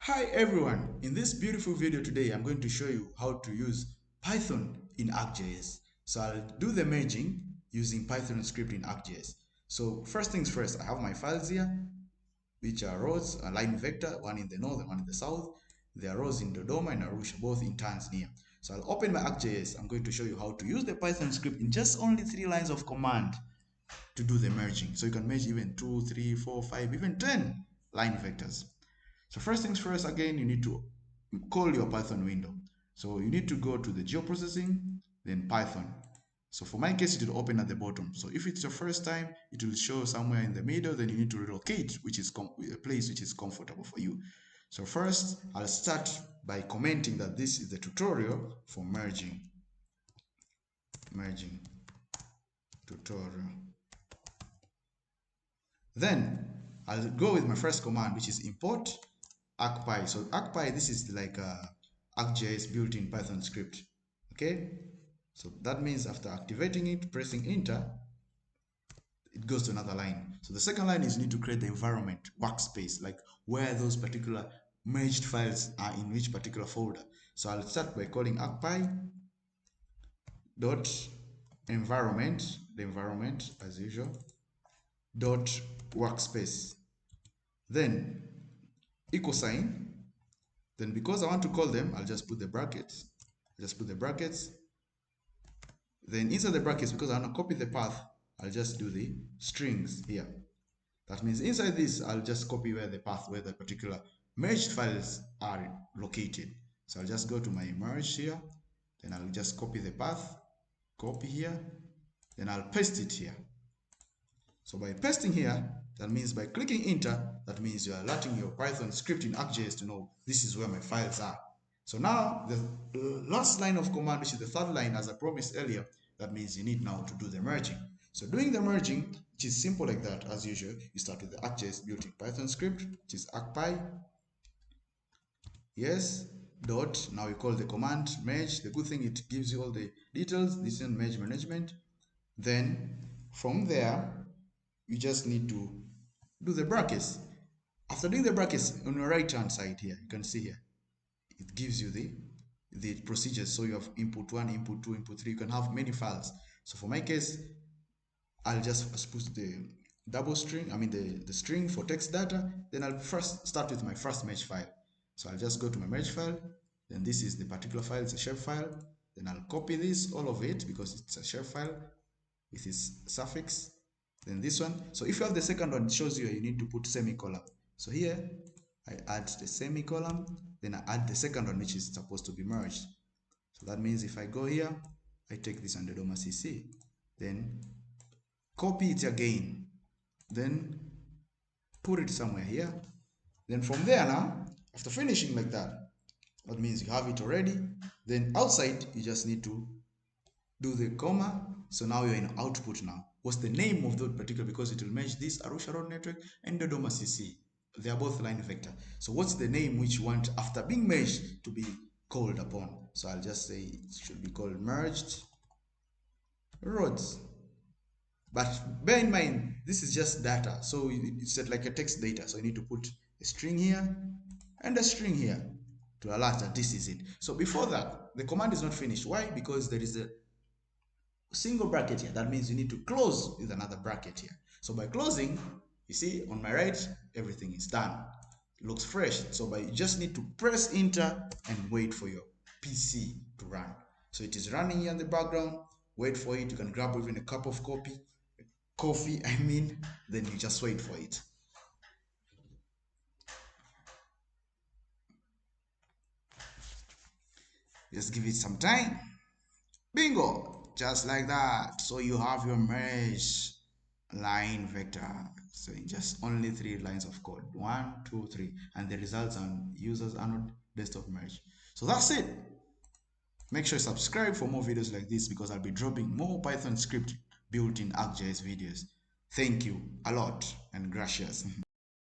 Hi everyone, in this beautiful video today I'm going to show you how to use Python in ArcGIS. So I'll do the merging using Python script in ArcGIS. So first things first, I have my files here which are rows, a line vector, one in the north and one in the south. There are rows in Dodoma and Arusha, both in Tanzania. So I'll open my ArcGIS. I'm going to show you how to use the Python script in just only 3 lines of command to do the merging. So you can merge even 2, 3, 4, 5, even 10 line vectors. So first things first, again, you need to call your Python window. So you need to go to the geoprocessing, then Python. So for my case, it will open at the bottom. So if it's your first time, it will show somewhere in the middle, then you need to relocate, which is a place which is comfortable for you. So first, I'll start by commenting that this is the tutorial for merging. Merging tutorial. Then I'll go with my first command, which is import ArcPy. So ArcPy, this is like a ArcGIS built-in Python script. Okay, so that means after activating it, pressing enter, it goes to another line. So the second line is you need to create the environment workspace, like where those particular merged files are in which particular folder. So I'll start by calling ArcPy dot environment, the environment as usual, dot workspace. Then equal sign. Then because I want to call them, I'll just put the brackets. Then inside the brackets, because I want to copy the path, I'll just do the strings here. That means inside this, I'll just copy where the path, where the particular merged files are located. So I'll just go to my merge here. Then I'll just copy the path, copy here. Then I'll paste it here. So by pasting here, that means by clicking enter, that means you are alerting your Python script in ArcGIS to know this is where my files are. So now the last line of command, which is the third line, as I promised earlier, that means you need now to do the merging. So doing the merging, which is simple like that, as usual, you start with the ArcGIS built-in Python script, which is ArcPy. Yes, dot, now you call the command merge. The good thing, it gives you all the details. This is merge management. Then from there, you just need to do the brackets. After doing the brackets on your right hand side here, you can see here, it gives you the procedures. So you have input 1, input 2, input 3. You can have many files. So for my case, I'll just put the double string, the string for text data. Then I'll first start with my first merge file. So I'll just go to my merge file. Then this is the particular file, it's a shape file. Then I'll copy this, all of it, because it's a shape file with its suffix. Then this one. So if you have the second one, it shows you need to put semicolon. So here I add the semicolon, then I add the second one, which is supposed to be merged. So that means if I go here, I take this under Dodoma CC, then copy it again, then put it somewhere here. Then from there now, after finishing like that, that means you have it already. Then outside, you just need to do the comma. So now you're in output now. What's the name of that particular, because it will merge this Arusha Road network and Dodoma CC. They are both line vector. So what's the name which you want after being merged to be called upon? So I'll just say it should be called merged roads. But bear in mind, this is just data. So it's set like a text data. So you need to put a string here and a string here to alert that this is it. So before that, the command is not finished. Why? Because there is a single bracket here. That means you need to close with another bracket here. So by closing, you see on my right, everything is done. It looks fresh. So you just need to press enter and wait for your PC to run. So it is running here in the background. Wait for it. You can grab even a cup of coffee, then you just wait for it. Just give it some time. Bingo! Just like that. So you have your merge line vector. So in just only 3 lines of code, 1, 2, 3, and the results on users Arnold desktop merge. So that's it. Make sure you subscribe for more videos like this, because I'll be dropping more Python script built in ArcGIS videos. Thank you a lot and gracias.